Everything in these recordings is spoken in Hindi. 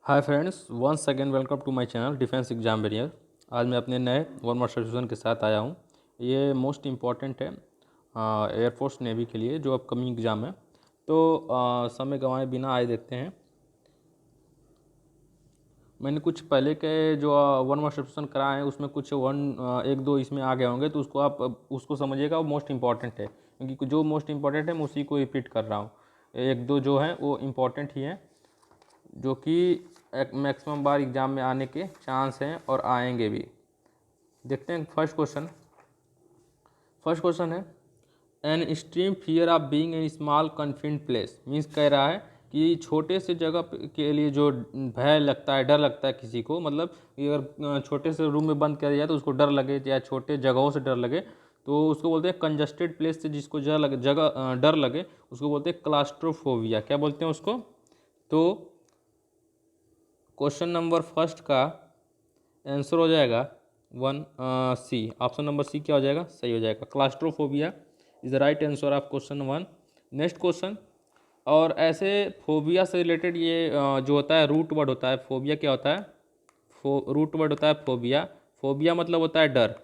Hi friends, once again welcome to my channel defence exam warrior. आज मैं अपने नए वन मार्क्स सॉल्यूशन के साथ आया हूँ। ये मोस्ट इम्पॉर्टेंट है एयरफोर्स नेवी के लिए जो अपकमिंग एग्ज़ाम है। तो समय गंवाए बिना आए देखते हैं। मैंने कुछ पहले के जो वन मार्क्स सॉल्यूशन कराए हैं उसमें कुछ एक दो इसमें आ गए होंगे, तो उसको आप उसको समझिएगा, वो मोस्ट इम्पॉर्टेंट है, क्योंकि जो मोस्ट इम्पॉर्टेंट है मैं उसी को रिपीट कर रहा हूँ। एक दो जो हैं वो इम्पॉर्टेंट ही हैं, जो कि मैक्सिमम बार एग्ज़ाम में आने के चांस हैं और आएंगे भी। देखते हैं फर्स्ट क्वेश्चन है an extreme fear of being in small confined place. Means कह रहा है कि छोटे से जगह के लिए जो भय लगता है, डर लगता है किसी को, मतलब अगर छोटे से रूम में बंद किया जाए तो उसको डर लगे, या छोटे जगहों से डर लगे, तो उसको बोलते हैं कंजस्टेड प्लेस से जिसको जगह डर लगे उसको बोलते हैं क्लास्ट्रोफोबिया। क्या बोलते हैं उसको? तो क्वेश्चन नंबर फर्स्ट का आंसर हो जाएगा सी। ऑप्शन नंबर सी क्या हो जाएगा? सही हो जाएगा। Claustrophobia is the right answer of question 1। Next question. और ऐसे फोबिया से रिलेटेड ये जो होता है रूट वर्ड होता है। फोबिया क्या होता है? रूट वर्ड होता है फोबिया। फोबिया मतलब होता है डर।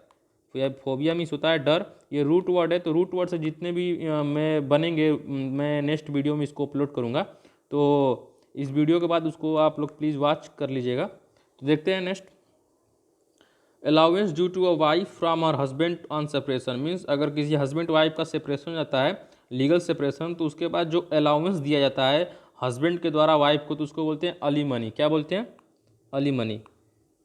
फोबिया मीन्स होता है डर। ये रूट वर्ड है, तो रूट वर्ड से जितने भी मैं बनेंगे, मैं नेक्स्ट वीडियो में इसको अपलोड करूँगा, तो इस वीडियो के बाद उसको आप लोग प्लीज़ वॉच कर लीजिएगा। तो देखते हैं next. Allowance due to a wife from her husband on separation. Means अगर किसी हस्बैंड वाइफ का सेपरेशन हो जाता है, लीगल सेपरेशन, तो उसके बाद जो अलाउंस दिया जाता है हस्बैंड के द्वारा वाइफ को, तो उसको बोलते हैं अलीमनी। क्या बोलते हैं? अलीमनी।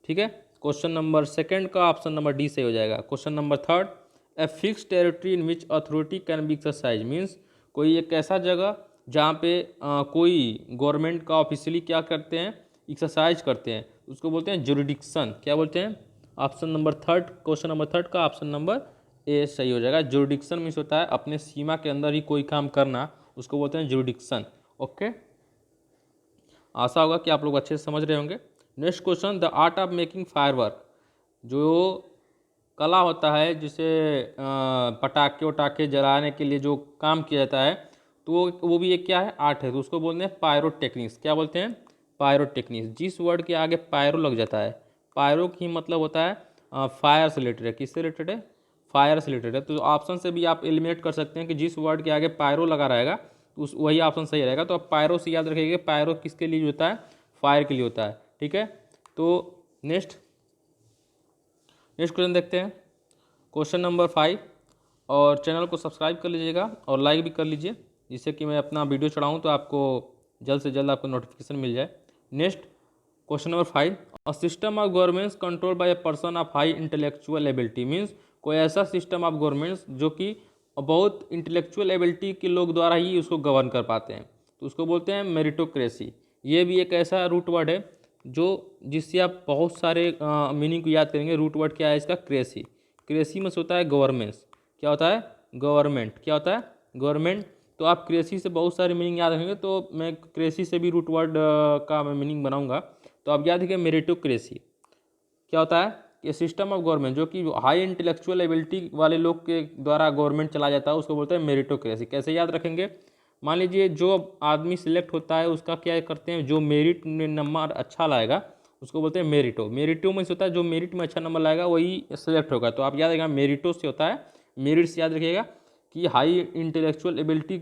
ठीक है। क्वेश्चन नंबर सेकंड का ऑप्शन नंबर डी से हो जाएगा। Question number third. A fix territory in which authority can be exercise. Means कोई एक ऐसा जगह जहाँ पे कोई गवर्नमेंट का ऑफिशियली क्या करते हैं, एक्सरसाइज करते हैं, उसको बोलते हैं जुरिडिक्शन। क्या बोलते हैं? Option number third, question number third का ऑप्शन नंबर ए सही हो जाएगा। जुरिडिक्शन मीन्स होता है अपने सीमा के अंदर ही कोई काम करना, उसको बोलते हैं जुरिडिक्शन। ओके, आशा होगा कि आप लोग अच्छे से समझ रहे होंगे। Next question. The art of making firework. जो कला होता है जिसे पटाखे वटाखे जलाने के लिए जो काम किया जाता है, तो वो भी एक क्या है? आर्ट है। तो उसको बोलते हैं पायरोटेक्निक्स। क्या बोलते हैं? पायरोटेक्निक्स। जिस वर्ड के आगे पायरो लग जाता है, पायरो की मतलब होता है फायर से रिलेटेड है। किससे रिलेटेड है? फायर से रिलेटेड है। तो ऑप्शन से भी आप एलिमिनेट कर सकते हैं कि जिस वर्ड के आगे पायरो लगा रहेगा तो उस वही ऑप्शन सही रहेगा। तो आप पायरो से याद रखिएगा, पायरो किसके लिए होता है? फायर के लिए होता है। ठीक है। तो नेक्स्ट क्वेश्चन देखते हैं। Question number 5। और चैनल को सब्सक्राइब कर लीजिएगा और लाइक भी कर लीजिए, जिससे कि मैं अपना वीडियो चढ़ाऊँ तो आपको जल्द से जल्द आपको नोटिफिकेशन मिल जाए। Next question number 5। A system of governments control bye a person of high intellectual ability. Means कोई ऐसा सिस्टम ऑफ गवर्नमेंट्स जो कि बहुत इंटेलेक्चुअल एबिलिटी के लोग द्वारा ही उसको गवर्न कर पाते हैं, तो उसको बोलते हैं मेरिटोक्रेसी। ये भी एक ऐसा रूट वर्ड है जो जिससे आप बहुत सारे मीनिंग को याद करेंगे। रूट वर्ड क्या है इसका? क्रेसी। क्रेसी में होता है गवर्नमेंट्स। क्या होता है? गवर्नमेंट। क्या होता है? गवर्नमेंट। तो आप क्रेसी से बहुत सारे मीनिंग याद रखेंगे, तो मैं क्रेसी से भी रूट वर्ड का मैं मीनिंग बनाऊंगा। तो आप याद रखिए मेरिटोक्रेसी क्या होता है? कि सिस्टम ऑफ गवर्नमेंट जो कि हाई इंटेलेक्चुअल एबिलिटी वाले लोग के द्वारा गवर्नमेंट चला जाता है, उसको बोलते हैं मेरिटोक्रेसी। कैसे याद रखेंगे? मान लीजिए जो आदमी सिलेक्ट होता है उसका क्या करते हैं, जो मेरिट में नंबर अच्छा लाएगा उसको बोलते हैं मेरिटो। मेरिटो में से होता है जो मेरिट में अच्छा नंबर लाएगा वही सिलेक्ट होगा। तो आप याद रखिएगा मेरिटो से होता है, मेरिट से याद रखिएगा कि हाई इंटेलेक्चुअल एबिलिटी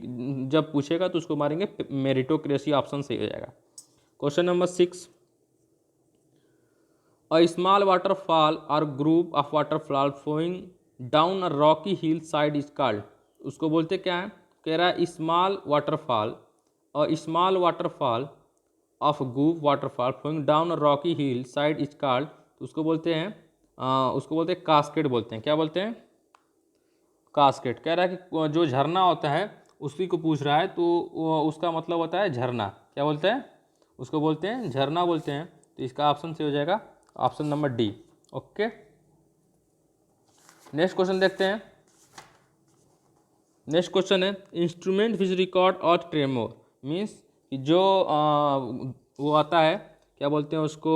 जब पूछेगा तो उसको मारेंगे मेरिटोक्रेसी। ऑप्शन सही हो जाएगा। Question number 6। A small waterfall or group of waterfall flowing down a rocky hillside is called। उसको बोलते क्या है? कह रहा है स्मॉल वाटरफॉल और small waterfall of group waterfall flowing down a rocky hill side is called. तो उसको बोलते हैं कास्केड बोलते हैं। क्या बोलते हैं? कास्केड। कह रहा है कि जो झरना होता है उसी को पूछ रहा है, तो उसका मतलब होता है झरना। क्या बोलते हैं? उसको बोलते हैं झरना बोलते हैं। तो इसका ऑप्शन से हो जाएगा option number D. Okay, next question देखते हैं। नेक्स्ट क्वेश्चन है instrument which record earth tremor. Means कि जो वो आता है, क्या बोलते हैं उसको,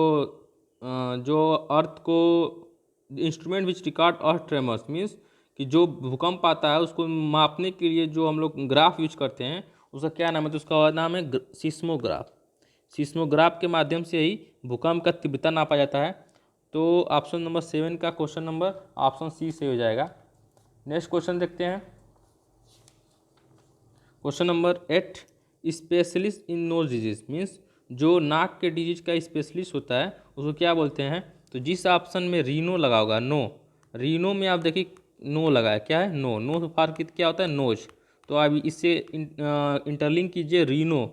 जो अर्थ को instrument which record earth tremors. Means कि जो भूकंप आता है उसको मापने के लिए जो हम लोग ग्राफ यूज करते हैं उसका क्या नाम है? तो उसका नाम है सिस्मोग्राफ। सिस्मोग्राफ के माध्यम से ही भूकंप का तीव्रता नापा जाता है। तो ऑप्शन नंबर 7 का क्वेश्चन नंबर ऑप्शन सी से हो जाएगा। नेक्स्ट क्वेश्चन देखते हैं। Question number 8, specialist in nose disease means जो नाक के डिजीज का स्पेशलिस्ट होता है उसको क्या बोलते हैं। तो जिस ऑप्शन में रीनो लगा होगा, नो, रीनो में आप देखिए नो लगा है, क्या है, नो, नो फार क्या होता है, नोज। तो अब इससे इंटरलिंक कीजिए, रीनो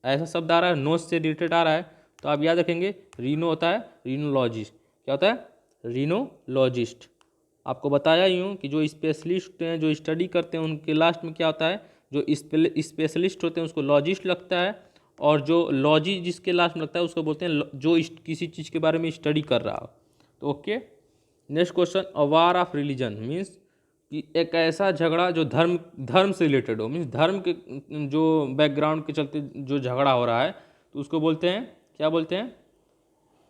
ऐसा शब्द आ रहा है, नोज से रिलेटेड आ रहा है, तो आप याद रखेंगे रीनो होता है रीनोलॉजिस्ट। क्या होता है, रीनोलॉजिस्ट। आपको बताया ही हूँ कि जो स्पेशलिस्ट हैं, जो स्टडी करते हैं, उनके लास्ट में क्या होता है, जो स्पेशलिस्ट होते हैं उसको लॉजिस्ट लगता है, और जो लॉजी जिसके लास्ट में लगता है उसको बोलते हैं जो किसी चीज़ के बारे में स्टडी कर रहा हो। तो okay. Next question, a war of religion means कि एक ऐसा झगड़ा जो धर्म से रिलेटेड हो, मीन्स धर्म के जो बैकग्राउंड के चलते जो झगड़ा हो रहा है, तो उसको बोलते हैं, क्या बोलते हैं,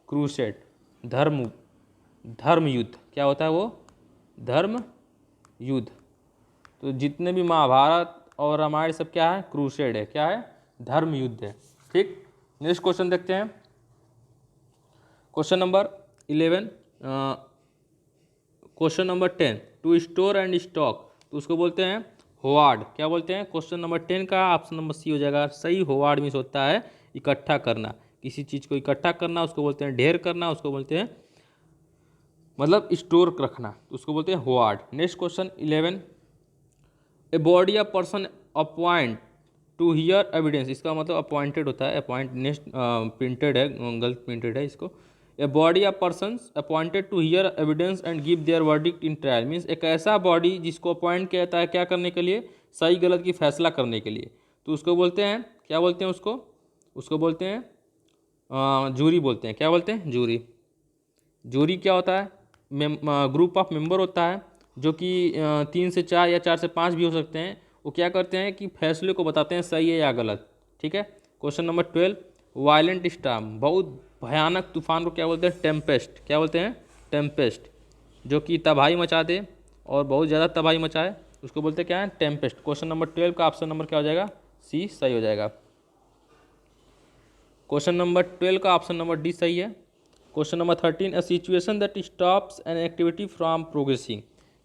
क्रूसेड, धर्म युद्ध। क्या होता है वो, धर्म युद्ध। तो जितने भी महाभारत और रामायण सब क्या है, क्रूसेड है, क्या है, धर्म युद्ध है। ठीक। नेक्स्ट क्वेश्चन देखते हैं। Question number 11, question number 10, to store and stock, तो उसको बोलते हैं होवार्ड। क्या बोलते हैं, क्वेश्चन नंबर 10 का ऑप्शन नंबर सी हो जाएगा सही। होवार्ड मीन्स होता है इकट्ठा करना, किसी चीज़ को इकट्ठा करना उसको बोलते हैं ढेर करना, उसको बोलते हैं मतलब स्टोर रखना, तो उसको बोलते हैं hoard. Next question 11, a body of person appoint to hear evidence, इसका मतलब अपॉइंटेड होता है, अपॉइंट, नेक्स्ट प्रिंटेड है, गलत प्रिंटेड है इसको। A body of persons appointed to hear evidence and give their verdict in trial means एक ऐसा बॉडी जिसको अपॉइंट किया जाता है क्या करने के लिए, सही गलत की फैसला करने के लिए, तो उसको बोलते हैं, क्या बोलते हैं उसको, उसको बोलते हैं जूरी बोलते हैं। क्या बोलते हैं, जूरी। जूरी क्या होता है, ग्रुप ऑफ मेंबर होता है जो कि 3 से 4 या 4 से 5 भी हो सकते हैं। वो क्या करते हैं कि फैसले को बताते हैं सही है या गलत। ठीक है। क्वेश्चन नंबर 12, वायलेंट स्टॉर्म, बहुत भयानक तूफान को क्या बोलते हैं, टेम्पेस्ट। क्या बोलते हैं, टेम्पेस्ट, जो कि तबाही मचा दे और बहुत ज़्यादा तबाही मचाए, उसको बोलते हैं क्या है, टेम्पेस्ट। क्वेश्चन नंबर 12 का ऑप्शन नंबर क्या हो जाएगा, सी सही हो जाएगा। क्वेश्चन नंबर 12 का ऑप्शन नंबर डी सही है। Question number 13, a situation that stops N activity from progressing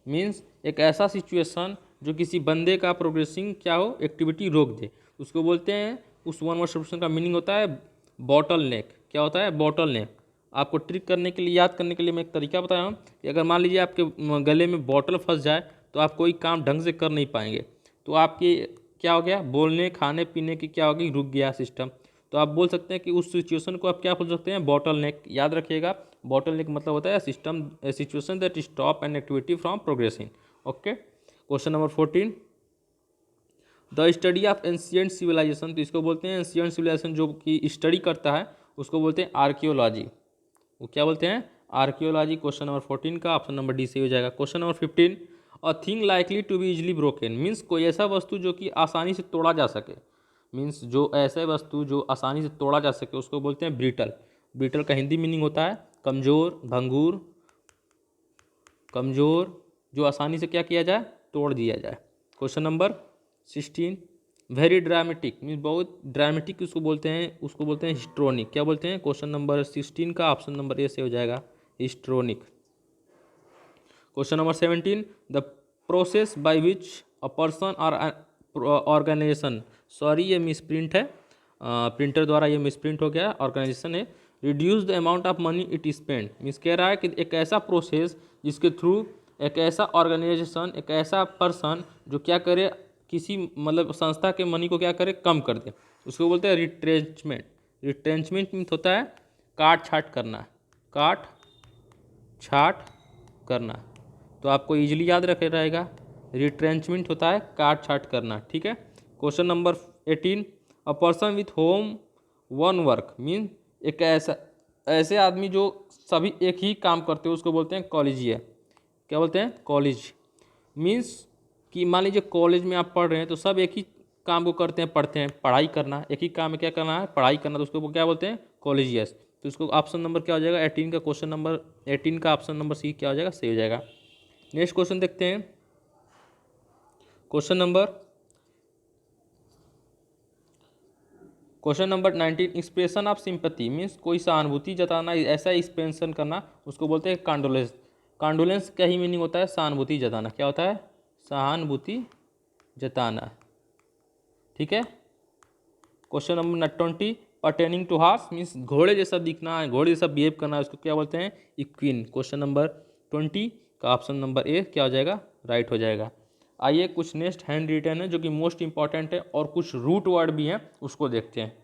means एक ऐसा सिचुएशन जो किसी बंदे का प्रोग्रेसिंग क्या हो, एक्टिविटी रोक दे, उसको बोलते हैं, उस वन वर्ड सब्स्टिट्यूशन का मीनिंग होता है बॉटल नेक। क्या होता है, बॉटल नेक। आपको ट्रिक करने के लिए, याद करने के लिए मैं एक तरीका बताया हूँ कि अगर मान लीजिए आपके गले में बॉटल फंस जाए तो आप कोई काम ढंग से कर नहीं पाएंगे, तो आपकी क्या हो गया, बोलने खाने पीने की क्या होगी, रुक गया सिस्टम। तो आप बोल सकते हैं कि उस सिचुएशन को आप क्या बोल सकते हैं, बॉटल नेक। याद रखिएगा, बॉटल नेक मतलब होता है system, situation that stop an activity from progressing. Okay. Question number 14, the study of ancient civilisation, तो इसको बोलते हैं एंशियंट सिविलाइजेशन, जो कि स्टडी करता है उसको बोलते हैं आर्कियोलॉजी। वो क्या बोलते हैं, आर्कियोलॉजी। क्वेश्चन नंबर 14 का ऑप्शन नंबर डी से हो जाएगा। Question number 15, a thing likely to be easily broken means कोई ऐसा वस्तु जो कि आसानी से तोड़ा जा सके, मीन्स जो ऐसे वस्तु जो आसानी से तोड़ा जा सके उसको बोलते हैं ब्रिटल। ब्रिटल का हिंदी मीनिंग होता है कमज़ोर, भंगूर, कमज़ोर, जो आसानी से क्या किया जाए, तोड़ दिया जाए। Question number 16, very dramatic means बहुत ड्रामेटिक उसको बोलते हैं, उसको बोलते हैं हिस्ट्रोनिक। क्या बोलते हैं, क्वेश्चन नंबर 16 का ऑप्शन नंबर ए से हो जाएगा histrionic. Question number 17, the process by which a person or organisation, sorry ये मिसप्रिंट है, प्रिंटर द्वारा ये मिसप्रिंट हो गया, ऑर्गेनाइजेशन है, reduce the amount of money it spend means कह रहा है कि एक ऐसा प्रोसेस जिसके थ्रू एक ऐसा ऑर्गेनाइजेशन, एक ऐसा पर्सन जो क्या करे, किसी मतलब संस्था के मनी को क्या करे, कम कर दे, उसको बोलते हैं रिट्रेंचमेंट। रिट्रेंचमेंट मीन्स होता है काट छाट करना, काट छाट करना। तो आपको इजीली याद रखे रहेगा, रिट्रेंचमेंट होता है काट छाट करना। ठीक है। Question number 18, a person with home one work mean एक ऐसे आदमी जो सभी एक ही काम करते हो उसको बोलते हैं कॉलेजिया। क्या बोलते हैं, कॉलेज। मीन्स कि मान लीजिए कॉलेज में आप पढ़ रहे हैं तो सब एक ही काम को करते हैं, पढ़ते हैं, पढ़ाई करना, एक ही काम में क्या करना है, पढ़ाई करना, तो उसको क्या बोलते हैं, कॉलेजियस। तो इसको ऑप्शन नंबर क्या हो जाएगा, 18 का क्वेश्चन नंबर 18 का ऑप्शन नंबर सी क्या हो जाएगा, सही हो जाएगा। नेक्स्ट क्वेश्चन देखते हैं। Question number question number 19, expression of sympathy means कोई सहानुभूति जताना, ऐसा एक्सप्रेशन करना उसको बोलते हैं कॉन्डोलेंस। कॉन्डोलेंस का ही मीनिंग होता है सहानुभूति जताना। क्या होता है? सहानुभूति जताना। ठीक है। Question number 20, pertaining to horse means घोड़े जैसा दिखना है, घोड़े जैसा बिहेव करना है, उसको क्या बोलते हैं? इक्विन। क्वेश्चन नंबर 20 का ऑप्शन नंबर ए क्या हो जाएगा? राइट हो जाएगा। आइए कुछ नेक्स्ट हैंड रिटन है जो कि मोस्ट इंपॉर्टेंट है, और कुछ रूट वर्ड भी हैं उसको देखते हैं।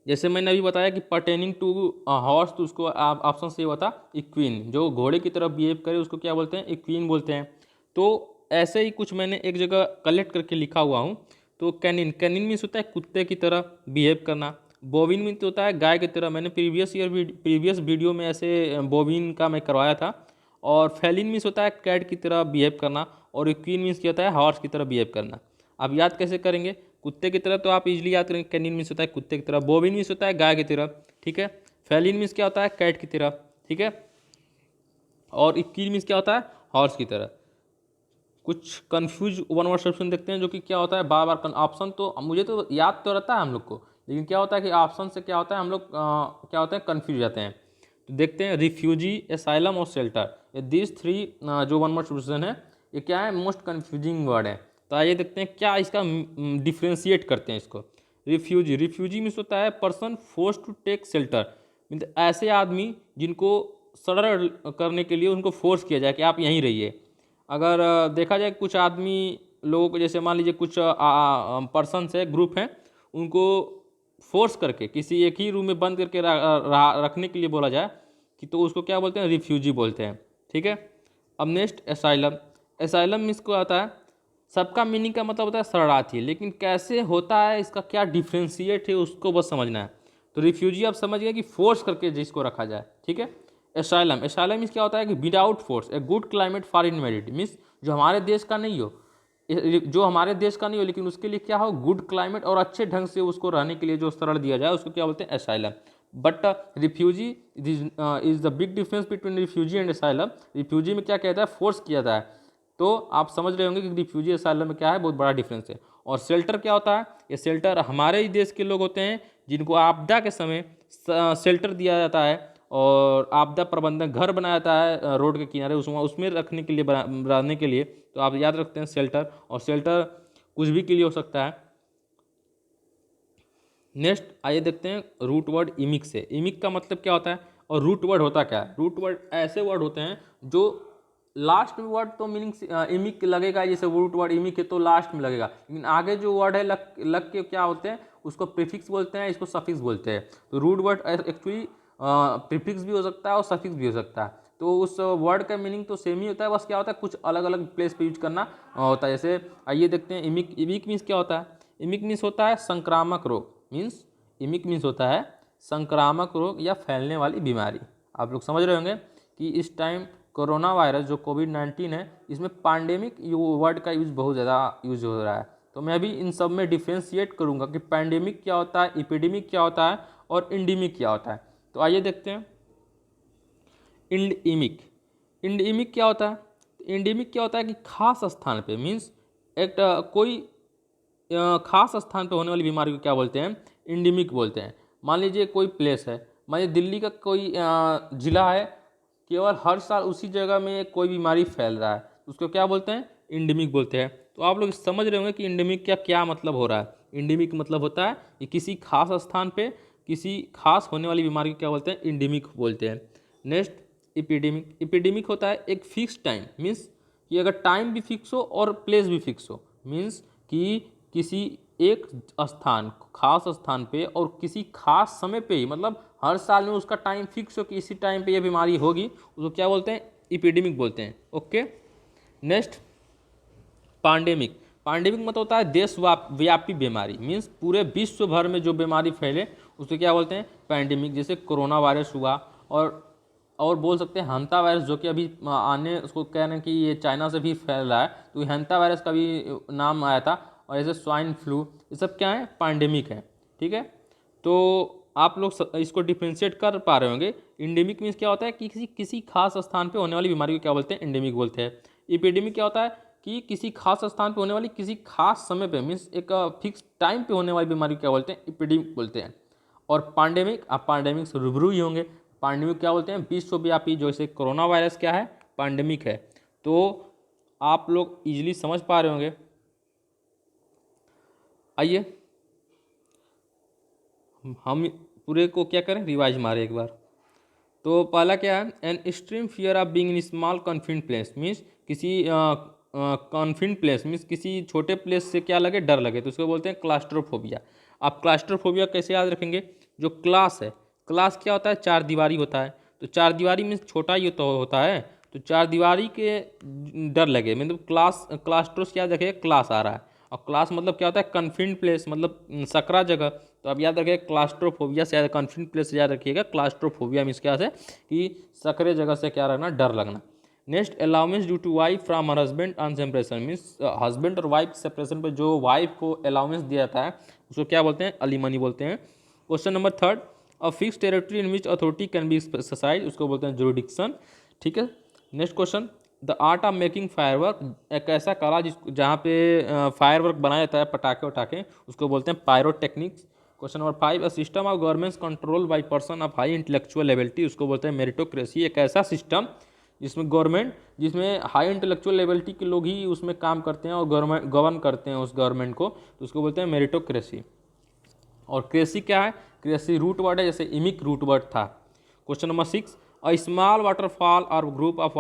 जैसे मैंने अभी बताया कि पर्टेनिंग टू हॉर्स, तो उसको आप ऑप्शन से होता इक्विन। जो घोड़े की तरफ बिहेव करे उसको क्या बोलते हैं? इक्विन बोलते हैं। तो ऐसे ही कुछ मैंने एक जगह कलेक्ट करके लिखा हुआ हूँ। तो कैनिन, कैनिन मीन्स होता है कुत्ते की तरह बिहेव करना। बोविन मीन्स होता है गाय की तरह। मैंने प्रीवियस वीडियो में ऐसे बोविन का मैं करवाया था। और फेलिन मीन्स होता है कैट की तरह बिहेव करना। और इक्विन मीन्स क्या होता है? हॉर्स की तरह बिहेव करना। अब याद कैसे करेंगे? कुत्ते की तरह तो आप इजीली याद करेंगे, कैनिन मीन्स होता है कुत्ते की तरह, बोविन मीन्स होता है गाय की तरह। ठीक है। फेलिन मीन्स क्या होता है? कैट की तरह। ठीक है। और इक्विन मीन्स क्या होता है? हॉर्स की तरह। कुछ कंफ्यूज वन वर्ड सॉल्यूशन देखते हैं जो कि क्या होता है बार बार ऑप्शन, तो मुझे तो याद तो रहता है हम लोग को, लेकिन क्या होता है कि ऑप्शन से क्या होता है हम लोग क्या होता है कंफ्यूज जाते हैं। तो देखते हैं रिफ्यूजी, एसाइलम और शेल्टर, ये दिस थ्री जो वन वर्ड सॉल्यूशन है ये क्या है? मोस्ट कन्फ्यूजिंग वर्ड है। तो आइए देखते हैं क्या इसका डिफ्रेंशिएट करते हैं इसको। रिफ्यूजी, रिफ्यूजी मीन्स होता है person force to take shelter, means ऐसे आदमी जिनको शरण करने के लिए उनको फोर्स किया जाए कि आप यहीं रहिए। अगर देखा जाए कुछ आदमी लोगों को, जैसे मान लीजिए कुछ पर्सन्स है, ग्रुप हैं, उनको फोर्स करके किसी एक ही रूम में बंद करके रखने के लिए बोला जाए कि तो उसको क्या बोलते हैं? रिफ्यूजी बोलते हैं। ठीक है। अब नेक्स्ट एसाइलम, एसाइलम मीन्स को आता है सबका मीनिंग का मतलब होता है शरणार्थी, लेकिन कैसे होता है इसका क्या डिफ्रेंशिएट है उसको बस समझना है। तो रिफ्यूजी आप समझ गए कि फोर्स करके जिसको रखा जाए। ठीक है। एसाइलम, एसाइलम मीन्स क्या होता है कि without force a good climate for invalid, means जो हमारे देश का नहीं हो, जो हमारे देश का नहीं हो लेकिन उसके लिए क्या हो? गुड क्लाइमेट और अच्छे ढंग से उसको रहने के लिए जो शरण दिया जाए उसको क्या बोलते हैं? Asylum. But refugee is the big difference between refugee and asylum. Refugee में क्या कहता है? फोर्स किया जाता है। तो आप समझ रहे होंगे कि रिफ्यूजी एसाइलम में क्या है? बहुत बड़ा डिफरेंस है। और शेल्टर क्या होता है? ये शेल्टर हमारे ही देश के लोग होते हैं जिनको आपदा के समय शेल्टर दिया जाता है, और आपदा प्रबंधन घर बनाया जाता है रोड के किनारे, उसमें रखने के लिए रहने के लिए। तो आप याद रखते हैं शेल्टर, और शेल्टर कुछ भी के लिए हो सकता है। नेक्स्ट आइए देखते हैं रूट वर्ड इमिक से। इमिक का मतलब क्या होता है और रूट वर्ड होता क्या है? रूट वर्ड ऐसे वर्ड होते हैं जो लास्ट में वर्ड तो मीनिंग इमिक लगेगा, जैसे रूट वर्ड इमिक है तो लास्ट में लगेगा, लेकिन आगे जो वर्ड है लग के क्या होते हैं उसको प्रीफिक्स बोलते हैं, इसको सफिक्स बोलते हैं। तो रूट वर्ड एक्चुअली प्रीफिक्स भी हो सकता है और सफिक्स भी हो सकता है। तो उस वर्ड का मीनिंग तो सेम ही होता है, बस क्या होता है कुछ अलग अलग प्लेस पे यूज करना होता है। जैसे आइए देखते हैं इमिक। इमिक मीन्स क्या होता है? इमिक मीन्स होता है संक्रामक रोग, मीन्स इमिक मीन्स होता है संक्रामक रोग या फैलने वाली बीमारी। आप लोग समझ रहे होंगे कि इस टाइम कोरोना वायरस जो कोविड-19 है, इसमें पैंडेमिक वर्ड का यूज बहुत ज़्यादा यूज हो रहा है। तो मैं अभी इन सब में डिफ्रेंशिएट करूंगा कि पैंडेमिक क्या होता है, एपिडेमिक क्या होता है और इंडेमिक क्या होता है। तो आइए देखते हैं इंडेमिक। इंडेमिक क्या होता है? इंडेमिक क्या होता है कि खास स्थान पे, मीन्स एक कोई खास स्थान पे होने वाली बीमारी को क्या बोलते हैं? इंडेमिक बोलते हैं। मान लीजिए कोई प्लेस है, मान लीजिए दिल्ली का कोई जिला है, केवल हर साल उसी जगह में कोई बीमारी फैल रहा है, उसको क्या बोलते हैं? इंडेमिक बोलते हैं। तो आप लोग समझ रहे होंगे कि इंडेमिक का क्या मतलब हो रहा है। इंडेमिक मतलब होता है कि किसी खास स्थान पे किसी खास होने वाली बीमारी को क्या बोलते हैं? इंडेमिक बोलते हैं। Next epidemic. एपिडेमिक होता है एक फिक्स टाइम, मीन्स कि अगर टाइम भी फिक्स हो और प्लेस भी फिक्स हो, मीन्स कि किसी एक स्थान, खास स्थान पे और किसी खास समय पे ही, मतलब हर साल में उसका टाइम फिक्स हो कि इसी टाइम पे ये बीमारी होगी, उसको क्या बोलते हैं? एपिडेमिक बोलते हैं। ओके। Next pandemic. पैंडेमिक मतलब होता है देश व्यापी बीमारी, मीन्स पूरे विश्व भर में जो बीमारी फैले उसको क्या बोलते हैं? पैंडेमिक। जैसे कोरोना वायरस हुआ, और बोल सकते हैं हंता वायरस जो कि अभी आने, उसको कह रहे हैं कि ये चाइना से भी फैल रहा है, तो ये हंता वायरस का भी नाम आया था। और जैसे स्वाइन फ्लू, ये सब क्या है? पैंडेमिक है। ठीक है। तो आप लोग इसको डिफ्रेंशिएट कर पा रहे होंगे। इंडेमिक मीन्स क्या होता है कि किसी खास स्थान पे होने वाली बीमारी को क्या बोलते हैं? इंडेमिक बोलते हैं। एपिडेमिक क्या होता है? कि किसी खास स्थान पे होने वाली किसी खास समय पे, मीन्स एक फिक्स टाइम पे होने वाली बीमारी क्या बोलते हैं, एपिडेमिक बोलते हैं। और पांडेमिक, आप पांडेमिक से रूबरू ही होंगे। पांडेमिक क्या बोलते हैं, विश्वव्यापी, जैसे कोरोना वायरस क्या है, पांडेमिक है। तो आप लोग इजीली समझ पा रहे होंगे। आइए हम पूरे को क्या करें, रिवाइज मारे एक बार। तो पहला क्या है, an extreme fear of being in small confinement place, means किसी कॉन्फिनेंट प्लेस, मीन्स किसी छोटे प्लेस से क्या लगे, डर लगे, तो उसको बोलते हैं क्लास्ट्रोफोबिया। आप क्लास्ट्रोफोबिया कैसे याद रखेंगे, जो क्लास है, क्लास क्या होता है, चार दीवारी होता है। तो चार दीवारी मीन्स छोटा ही तो होता है, तो चार दीवारी के डर लगे, मतलब क्लास्ट्रो से याद रखिए क्लास आ रहा है। और क्लास मतलब क्या होता है, कन्फिनेंट प्लेस, मतलब सकरा जगह। तो आप याद रखिए क्लास्ट्रोफोबिया से, कॉन्फिडेंट प्लेस से याद रखिएगा। क्लास्ट्रोफोबिया मीन्स क्या है कि सकरे जगह से क्या रहना, डर लगना। Next, allowance due to wife from her husband on separation, means husband और वाइफ सेपरेशन पर जो वाइफ को अलाउंस दिया जाता है उसको क्या बोलते हैं, अलीमनी बोलते हैं। Question number third, a fix territory in which authority can be exercise, उसको बोलते हैं जुरिडिक्शन। ठीक है। Next question, the art of making firework, एक ऐसा कला जहाँ पे फायरवर्क बनाया जाता है, पटाखे वटाखे, उसको बोलते हैं pyrotechnics. Question number 5, a system of governments control by person of high intellectual levelity, उसको बोलते हैं मेरिटोक्रेसी। एक ऐसा सिस्टम जिसमें गवर्नमेंट, जिसमें हाई इंटेलेक्चुअल लेवलिटी के लोग ही उसमें काम करते हैं और गवर्नमेंट गवर्न करते हैं उस गवर्नमेंट को, तो उसको बोलते हैं मेरिटोक्रेसी। और क्रेसी क्या है, क्रेसी रूट वर्ड है, जैसे इमिक रूट वर्ड था। Question number 6, a small waterfall or group of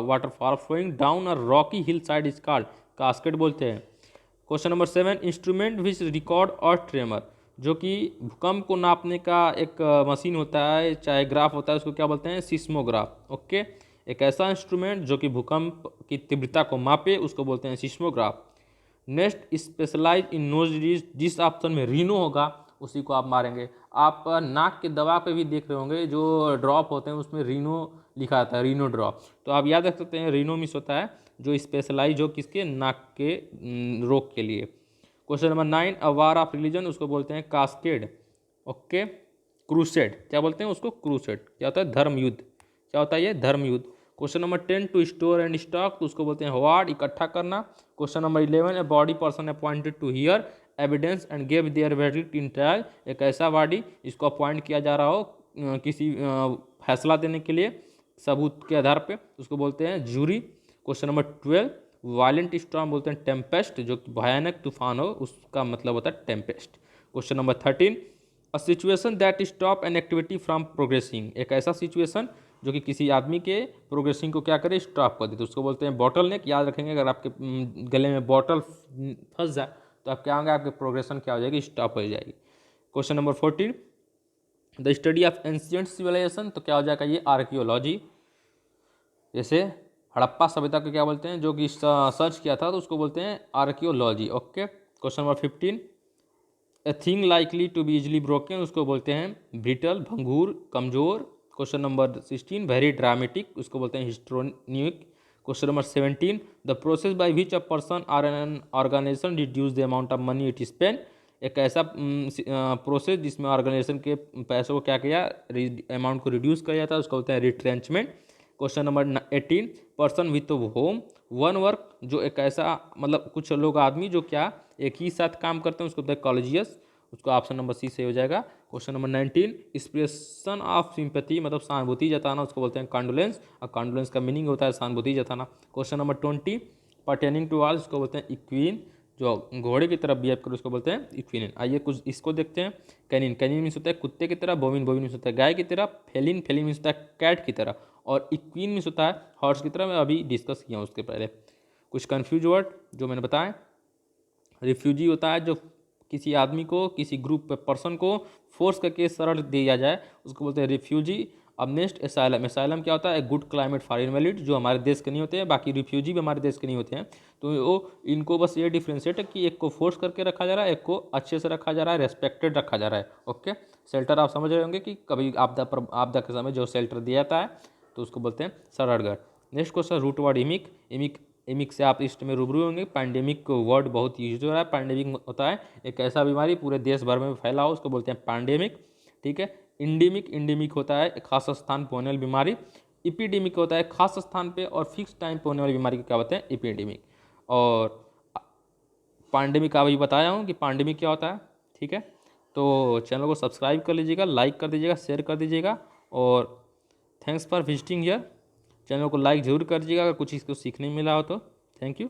waterfall flowing down a rocky hill side is called cascade बोलते हैं। Question number 7, instrument which record earth tremor, जो कि भूकंप को नापने का एक मशीन होता है, चाहे ग्राफ होता है, उसको क्या बोलते हैं, सिस्मोग्राफ। ओके, एक ऐसा इंस्ट्रूमेंट जो कि भूकंप की तीव्रता को मापे, उसको बोलते हैं seismograph. Next, specialise in nose disease, जिस ऑप्शन में रीनो होगा उसी को आप मारेंगे। आप नाक के दवा पे भी देख रहे होंगे, जो ड्रॉप होते हैं उसमें रीनो लिखा आता है, रीनो ड्रॉप। तो आप याद रख सकते हैं, रीनो मिस होता है जो स्पेशलाइज हो किसके, नाक के रोग के लिए। Question number 9, a war of religion, उसको बोलते हैं कास्केड। ओके, क्रूसेड क्या बोलते हैं उसको, क्रूसेड क्या होता है, धर्म युद्ध। क्या होता है ये, धर्म युद्ध। Question number 10, to store and stock, तो उसको बोलते हैं होवार्ड, इकट्ठा करना। Question number 11, a body person appointed to hear evidence and give their verdict in trial, एक ऐसा बॉडी इसको अपॉइंट किया जा रहा हो किसी फैसला देने के लिए सबूत के आधार पे, उसको बोलते हैं jury. Question number 12, violent storm बोलते हैं टेम्पेस्ट, जो कि भयानक तूफान हो उसका मतलब होता है Tempest. Question number 13, a situation that stop an activity from progressing, एक ऐसा सिचुएशन जो कि किसी आदमी के प्रोग्रेसिंग को क्या करे, स्टॉप कर दे, तो उसको बोलते हैं बॉटल नेक। याद रखेंगे, अगर आपके गले में बॉटल फंस जाए तो आप क्या होंगे, आपके प्रोग्रेशन क्या हो जाएगी, स्टॉप हो जाएगी। Question number 14, the study of ancient civilisation, तो क्या हो जाएगा ये, आर्कियोलॉजी। जैसे हड़प्पा सभ्यता को क्या बोलते हैं, जो कि सर्च किया था, तो उसको बोलते हैं archaeology. Okay, question number 15, a thing likely to be easily broken, उसको बोलते हैं ब्रिटल, भंगूर, कमजोर। क्वेश्चन नंबर 16, वेरी ड्रामेटिक, उसको बोलते हैं histrionic. Question number 17, the process by which a person or an organisation reduce the amount of money it spend, एक ऐसा प्रोसेस जिसमें ऑर्गेनाइजेशन के पैसों को क्या किया, अमाउंट को रिड्यूस किया जाता है, उसको बोलते हैं retrenchment. Question number 18, person with home one work, जो एक ऐसा मतलब कुछ लोग आदमी जो क्या एक ही साथ काम करते हैं, उसको बोलते हैं कॉलेजियस, उसको ऑप्शन नंबर सी से हो जाएगा। Question number 19, expression of sympathy, मतलब सहानुभूति जताना, उसको बोलते हैं कॉन्डोलेंस, और कॉन्डोलेंस का मीनिंग होता है सहानुभूति जताना। Question number 20, pertaining to all, उसको बोलते हैं इक्वीन, जो घोड़े की तरफ बिहेव करे उसको बोलते हैं इक्विन। आइए कुछ इसको देखते हैं। कैनिन, कैनिन मीन्स होता है कुत्ते की तरह, बोविन, बोविन मीन्स होता है गाय की तरह, फेलिन, फेलिन मीन्स होता है कैट की तरह, और इक्विन मीन्स होता है हॉर्स की तरह। मैं अभी डिस्कस किया हूँ उसके पहले। कुछ कन्फ्यूज वर्ड जो मैंने बताया, रिफ्यूजी होता है जो किसी आदमी को, किसी ग्रुप पर्सन को फोर्स करके शरण दिया जाए, उसको बोलते हैं रिफ्यूजी। अब नेक्स्ट, एसाइलम, एसाइलम क्या होता है, गुड क्लाइमेट फॉर इनवैलिड, जो हमारे देश के नहीं होते हैं, बाकी रिफ्यूजी भी हमारे देश के नहीं होते हैं। तो वो इनको बस ये डिफ्रेंशिएट है कि एक को फोर्स करके रखा जा रहा है, एक को अच्छे से रखा जा रहा है, रेस्पेक्टेड रखा जा रहा है। ओके, शेल्टर आप समझ रहे होंगे कि कभी आपदा के समय जो शेल्टर दिया जाता है तो उसको बोलते हैं शरणगढ़। नेक्स्ट क्वेश्चन, रूट वर्ड इमिक, इमिक इमिक से आप इस्ट में रूबरू होंगे। पैंडेमिक वर्ड बहुत यूज हो रहा है। पैंडेमिक होता है एक ऐसा बीमारी पूरे देश भर में फैला हो, उसको बोलते हैं पैंडेमिक। ठीक है। इंडेमिक, इंडेमिक होता है एक खास स्थान पर होने वाली बीमारी। इपीडेमिक होता है खास स्थान पे और फिक्स टाइम पे होने वाली बीमारी को क्या बोलते हैं, इपीडेमिक। और पैंडेमिक अभी बताया हूँ कि पैंडेमिक क्या होता है। ठीक है, तो चैनल को सब्सक्राइब कर लीजिएगा, लाइक कर दीजिएगा, शेयर कर दीजिएगा, और thanks for visiting here. Channel को लाइक ज़रूर कर दीजिएगा अगर कुछ इसको सीखने मिला हो तो। Thank you.